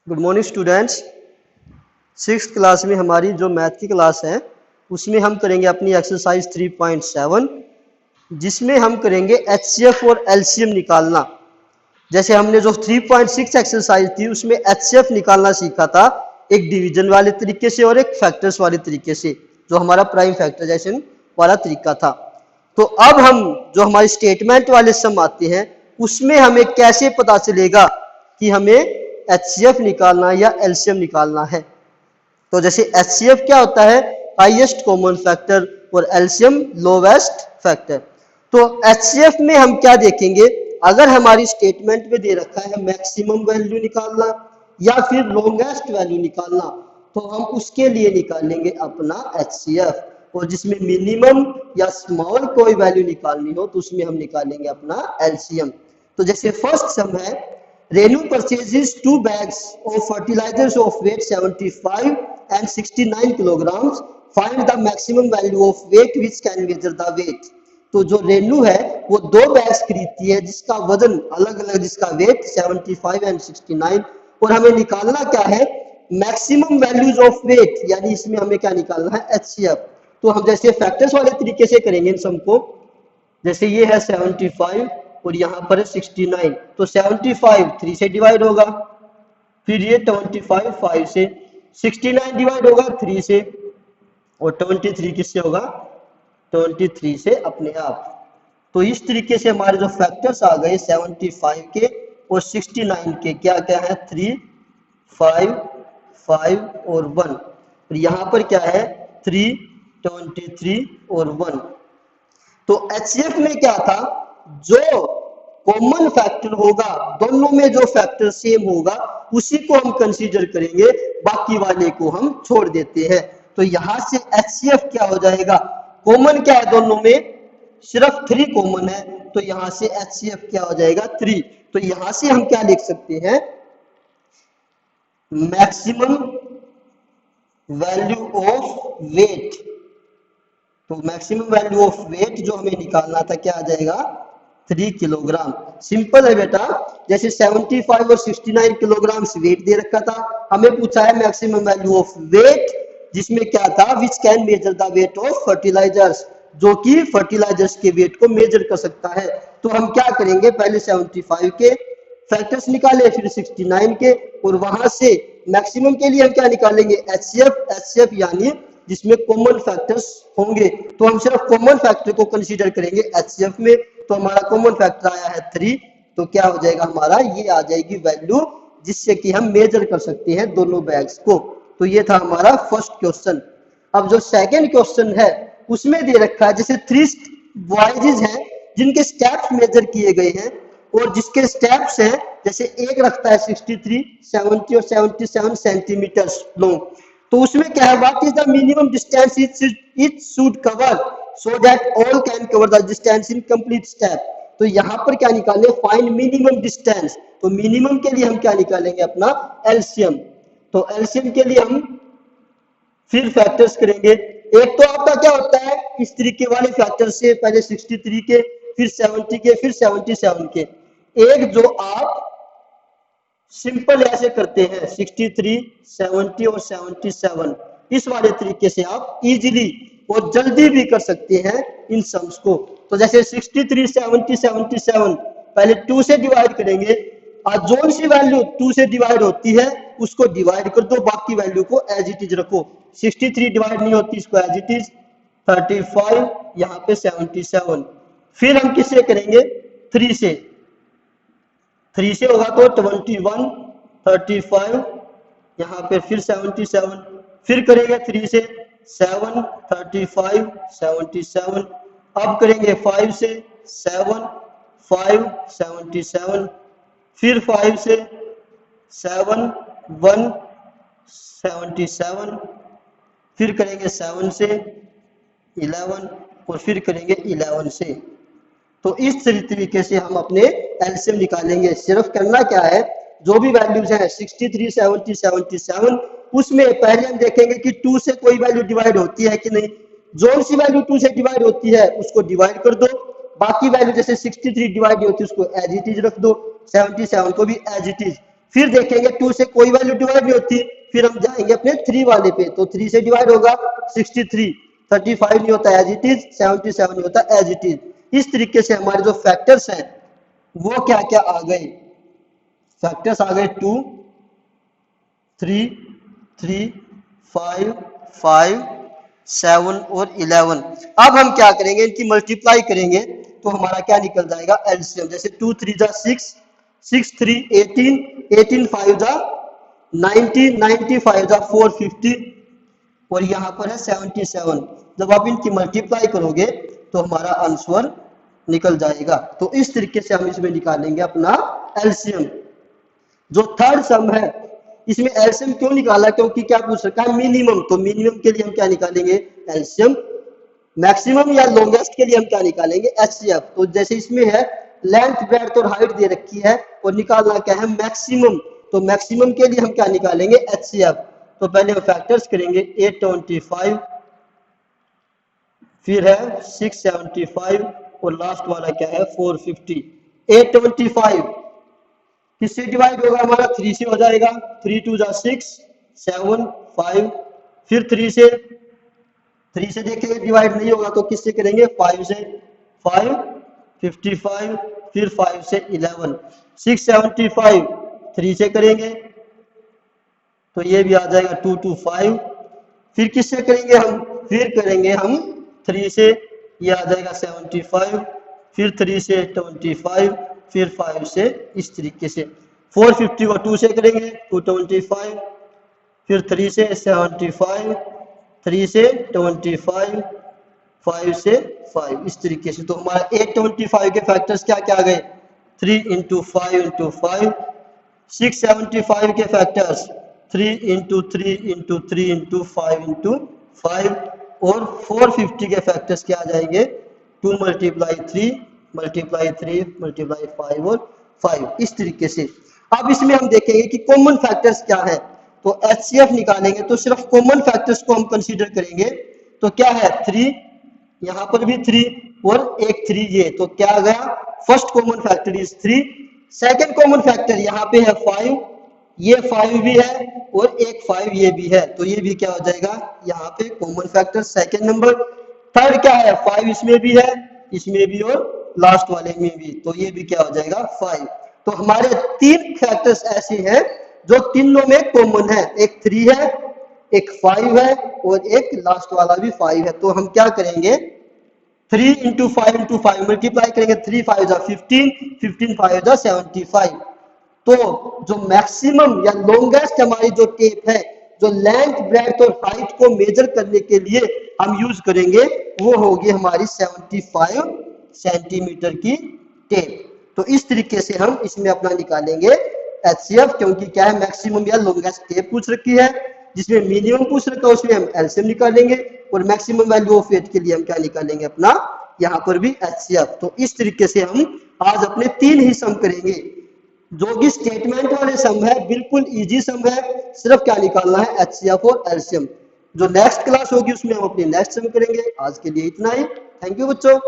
Good morning students. Six class में हमारी जो मैथ की क्लास है उसमें हम करेंगे अपनी एक्सरसाइज 3.7 जिसमें हम करेंगे एचसीएफ और एलसीएम निकालना। जैसे हमने जो 3.6 एक्सरसाइज थी उसमें एचसीएफ निकालना सीखा था, एक डिवीजन वाले तरीके से और एक फैक्टर्स वाले तरीके से, जो हमारा प्राइम फैक्टराइजेशन वाला तरीका था। तो अब हम जो हमारे स्टेटमेंट वाले सम आते हैं उसमें हमें कैसे पता चलेगा कि हमें एचसीएफ निकालना या एलसीएम निकालना है। तो जैसे एचसीएफ क्या होता है, हाईएस्ट कॉमन फैक्टर, और एलसीएम लोवेस्ट फैक्टर। तो एचसीएफ में हम क्या देखेंगे, अगर हमारी स्टेटमेंट में दे रखा है मैक्सिमम वैल्यू निकालना या फिर लॉन्गेस्ट वैल्यू निकालना, तो हम उसके लिए निकालेंगे अपना एचसीएफ, और जिसमें मिनिमम या स्मॉल कोई वैल्यू निकालनी हो तो उसमें हम निकालेंगे अपना एलसीएम। तो जैसे फर्स्ट सम है, Renu purchases 2 bags of fertilizers of weight 75 and 69 kilograms. Find the maximum value of weight which can measure the weight. तो जो रेनू है वो 2 बैग्स खरीदती है जिसका वजन अलग अलग, जिसका वेट 75 एंड 69, और हमें निकालना क्या है, मैक्सिमम वैल्यूज ऑफ वेट, यानी इसमें हमें क्या निकालना है, एचसीएफ। तो हम जैसे फैक्टर्स वाले तरीके से करेंगे इन सम को। जैसे ये है 75 और यहाँ पर है 69, तो 75 3 से डिवाइड होगा, फिर ये 25 5 से, 69 डिवाइड होगा 3 से, और 23 किससे होगा, 23 से अपने आप। तो इस तरीके से हमारे जो फैक्टर्स आ गए 75 के और 69 के, क्या क्या है, 3 5 5 और 1, और यहाँ पर क्या है 3 23 और 1। तो एचसीएफ में क्या था, जो कॉमन फैक्टर होगा, दोनों में जो फैक्टर सेम होगा उसी को हम कंसीडर करेंगे, बाकी वाले को हम छोड़ देते हैं। तो यहां से एचसीएफ क्या हो जाएगा, कॉमन क्या है दोनों में, सिर्फ 3 कॉमन है, तो यहां से एचसीएफ क्या हो जाएगा 3। तो यहां से हम क्या लिख सकते हैं, मैक्सिमम वैल्यू ऑफ वेट। तो मैक्सिमम वैल्यू ऑफ वेट जो हमें निकालना था क्या आ जाएगा, 3 किलोग्राम। सिंपल है बेटा, जैसे 75 और 69 किलोग्राम वेट दे रखा था, हमें पूछा है मैक्सिमम वैल्यू ऑफ वेट, जिसमें क्या था, which can measure the weight of fertilisers, जो कि फर्टिलाइजर्स के वेट को मेजर कर सकता है। तो हम क्या करेंगे, पहले 75 के फैक्टर्स निकाले, फिर 69 के, और वहां से मैक्सिमम के लिए हम क्या निकालेंगे, एचसीएफ। एचसीएफ यानी जिसमें कॉमन फैक्टर्स होंगे, तो हम सिर्फ कॉमन फैक्टर को कंसीडर करेंगे एचसीएफ में। तो हमारा कॉमन फैक्टर आया है 3, तो क्या हो जाएगा हमारा, ये आ जाएगी वैल्यू जिससे कि हम मेजर कर सकते हैं दोनों बैग्स को। तो ये था हमारा फर्स्ट क्वेश्चन। अब जो सेकंड क्वेश्चन है उसमें दे रखा है, जैसे 3 बॉयज हैं जिनके स्टेप्स मेजर किए गए हैं, और जिसके स्टेप्स हैं, जैसे एक रखता है 63, 70 और 77 सेंटीमीटर लॉन्ग, तो उसमें क्या है, what is the minimum distance it should cover so that all can cover the distance in complete step. तो यहाँ पर क्या निकालें, फाइंड मिनिमम डिस्टेंस। तो मिनिमम के लिए हम क्या निकालेंगे, अपना एलसीएम। तो एलसीएम के लिए हम फिर फैक्टर्स करेंगे। एक तो आपका क्या होता है, इस तरीके वाले फैक्टर से, पहले 63 के, फिर 70 के, फिर 77 के। एक जो आप सिंपल ऐसे करते हैं 63, 70 और 77, इस वाले तरीके से आप इजीली और जल्दी भी कर सकते हैं इन सम्स को। तो जैसे 63, 70, 77 पहले 2 से डिवाइड करेंगे, और जो सी वैल्यू 2 से डिवाइड होती है उसको डिवाइड कर दो, बाकी वैल्यू को एज इट इज रखो। 63 डिवाइड नहीं होती, इसको एज इट इज, 35 यहाँ पे 77। फिर हम किससे करेंगे, 3 से, 3 से होगा तो 21, 35 यहाँ पे, फिर 77, फिर करेंगे 3 से 7, 35, 77, अब करेंगे 5 से 7, 5, 77, फिर 5 से 7, 1, 77, फिर करेंगे 7 से 11, और फिर करेंगे 11 से। तो इस तरीके से हम अपने एलसीएम निकालेंगे। सिर्फ करना क्या है, जो भी वैल्यूज हैं 63, 70, 77, उसमें पहले हम देखेंगे कि 2 से कोई वैल्यू डिवाइड होती है कि नहीं। जो सी वैल्यू 2 से डिवाइड होती है उसको डिवाइड कर दो, बाकी वैल्यू जैसे 63 डिवाइड होती है उसको एज इट इज रख दो, 77 को भी एज इट इज। फिर देखेंगे 2 से कोई वैल्यू डिवाइड नहीं होती, फिर हम जाएंगे अपने 3 वाले पे, तो 3 से डिवाइड होगा 63, 35 नहीं होता एज इट इज, 77 नहीं होता एज इट इज। इस तरीके से हमारे जो फैक्टर्स हैं वो क्या क्या आ गए, फैक्टर्स आ गए 2, 3, 3, 5, 5, 7 और 11। अब हम क्या करेंगे, इनकी मल्टीप्लाई करेंगे तो हमारा क्या निकल जाएगा एलसीएम। जैसे 2 3 जा 6, 6 3 18, 18 5 जा 90, 90 5 जा 450 और यहाँ पर है 77। जब आप इनकी मल्टीप्लाई करोगे तो हमारा आंसर निकल जाएगा। तो इस तरीके से हम इसमें निकालेंगे अपना एलसीएम। जो थर्ड सम है इसमें एलसीएम क्यों निकाला, क्योंकि क्या पूछ रखा है मिनिमम, तो मिनिमम के लिए हम क्या निकालेंगे एलसीएम। मैक्सिमम या लॉन्गेस्ट के लिए हम क्या निकालेंगे एचसीएफ। तो जैसे इसमें है लेंथ ब्रेड्थ और हाइट दे रखी है और निकालना क्या है मैक्सिमम, तो मैक्सिमम के लिए हम क्या निकालेंगे एचसीएफ। तो पहले हम फैक्टर्स करेंगे 825, फिर है 675 और लास्ट वाला क्या है 450। 825 किससे डिवाइड होगा हमारा 3 से हो जाएगा, 3 2 जा 6, 7 5, फिर 3 से देखिए डिवाइड नहीं होगा तो किससे करेंगे 5 से, 5 55, फिर 5 से 11, 675 3 से करेंगे तो ये भी आ जाएगा 2 2 5, फिर किससे करेंगे हम, फिर करेंगे हम 3 से, ये आ जाएगा 75, फिर 3 से 25, फिर 5 से, इस तरीके से 450 को 2 से करेंगे 225, फिर 3 से 75, 3 से 25, 5 से 5, इस तरीके से। तो हमारा 825 के फैक्टर्स क्या क्या आ गए 3 into 5 into 5, 675 के factors 3 into 3 into 3 into 5 into 5 और 450 के फैक्टर्स क्या आ जाएंगे 2 multiply 3 multiply 3 multiply 5 और 5, इस तरीके से। अब इसमें हम देखेंगे कि कॉमन फैक्टर्स क्या है, तो एचसीएफ निकालेंगे तो सिर्फ कॉमन फैक्टर्स को हम कंसीडर करेंगे। तो क्या है 3, यहाँ पर भी 3 और एक 3 ये, तो क्या आ गया first common factor is 3। Second common factor यहाँ पे है 5, ये 5 भी है और एक 5 ये भी है, तो ये भी क्या हो जाएगा यहाँ पे common factor second number. Third क्या है 5 इसमें भी है, इसमें भी और लास्ट वाले में भी, तो ये भी क्या हो जाएगा 5। तो हमारे 3 फैक्टर्स ऐसे हैं जो तीनों में कॉमन है, एक 3 है, एक 5 है और एक लास्ट वाला भी 5 है। तो हम क्या करेंगे 3 into 5 into 5 मल्टीप्लाई करेंगे, 3 5 जा 15, 15 5 जा 75। तो जो मैक्सिमम या लॉन्गेस्ट हमारी जो टेप है, जो लेंथ ब्रेड्थ और हाइट को मेजर करने के लिए हम यूज करेंगे वो होगी हमारी 75 सेंटीमीटर की टेप। तो इस तरीके से हम इसमें अपना निकालेंगे एचसीएफ, क्योंकि क्या है मैक्सिमम या लॉन्गेस्ट टेप पूछ रखी है, जिसमें मिनिमम पूछ रखा है उसमें हम एलसीएम निकालेंगे और मैक्सिमम वैल्यू ऑफ वेट के लिए हम क्या निकालेंगे अपना यहाँ पर भी एचसीएफ। तो इस तरीके से हम आज अपने 3 ही सम करेंगे, जो कि स्टेटमेंट वाले सम है, बिल्कुल इजी सम है, सिर्फ क्या निकालना है एचसीएफ और एलसीएम। जो नेक्स्ट क्लास होगी उसमें हम अपनी नेक्स्ट सम करेंगे। आज के लिए इतना ही, थैंक यू बच्चों।